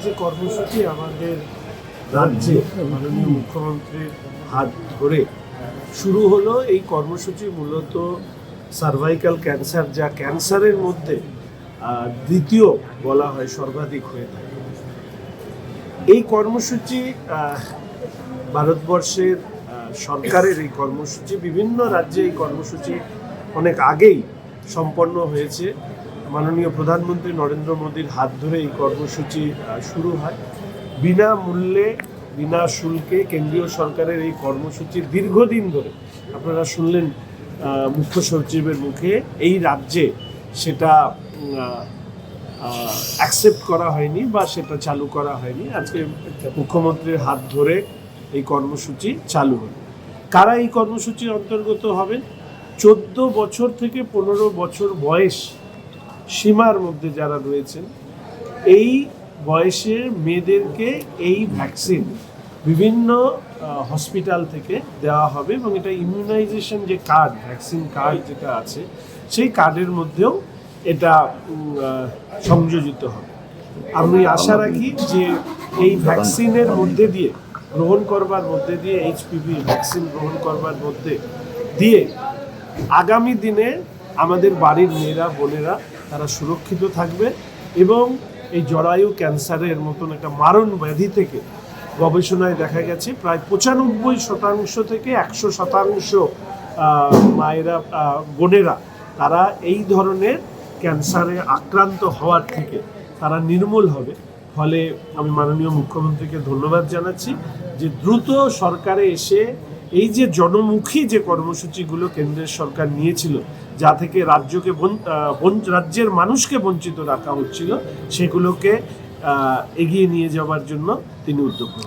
যে কর্মসূচি আমাদের রাজ্যে মাননীয় মুখ্যমন্ত্রীর হাত ধরে শুরু হলো, এই কর্মসূচি মূলত সার্ভাইকাল ক্যান্সার, যা ক্যান্সারের মধ্যে দ্বিতীয় বলা হয়, সর্বাধিক হয়ে থাকে। এই কর্মসূচি ভারতবর্ষের সরকারের এই কর্মসূচি, বিভিন্ন রাজ্যে এই কর্মসূচি অনেক আগেই সম্পন্ন হয়েছে। মাননীয় প্রধানমন্ত্রী নরেন্দ্র মোদীর হাত ধরে এই কর্মসূচি শুরু হয়। বিনামূল্যে, বিনা শুল্কে কেন্দ্রীয় সরকারের এই কর্মসূচি দীর্ঘদিন ধরে, আপনারা শুনলেন মুখ্য সচিবের মুখে, এই রাজ্যে সেটা অ্যাকসেপ্ট করা হয়নি বা সেটা চালু করা হয়নি। আজকে মুখ্যমন্ত্রীর হাত ধরে এই কর্মসূচি চালু হলো। কারা এই কর্মসূচির অন্তর্গত হবেন? 14 বছর থেকে 15 বছর বয়স সীমার মধ্যে যারা রয়েছেন, এই বয়সের মেয়েদেরকে এই ভ্যাকসিন বিভিন্ন হসপিটাল থেকে দেওয়া হবে এবং এটা ইমিউনাইজেশন যে কার্ড, ভ্যাকসিন কার্ড যেটা আছে, সেই কার্ডের মধ্যেও এটা সংযোজিত হবে। আমি আশা রাখি যে এই ভ্যাকসিনের মধ্যে দিয়ে গ্রহণ করবার মধ্যে দিয়ে, এইচপিভি ভ্যাকসিন গ্রহণ করবার মধ্যে দিয়ে আগামী দিনে আমাদের বাড়ির মেয়েরা, বোনেরা তারা সুরক্ষিত থাকবে এবং এই জরায়ু ক্যান্সারের মতন একটা মারণ ব্যাধি থেকে গবেষণায় দেখা গেছে প্রায় 95% থেকে 100% মায়েরা, বোনেরা তারা এই ধরনের ক্যান্সারে আক্রান্ত হওয়ার থেকে তারা নির্মূল হবে। ফলে আমি মাননীয় মুখ্যমন্ত্রীকে ধন্যবাদ জানাচ্ছি যে দ্রুত সরকারে এসে এই যে জনমুখী যে কর্মসূচিগুলো কেন্দ্রের সরকার নিয়েছিল, যা থেকে রাজ্যকে রাজ্যের মানুষকে বঞ্চিত রাখা হচ্ছিল, সেগুলোকে এগিয়ে নিয়ে যাওয়ার জন্য তিনি উদ্যোগ নেন।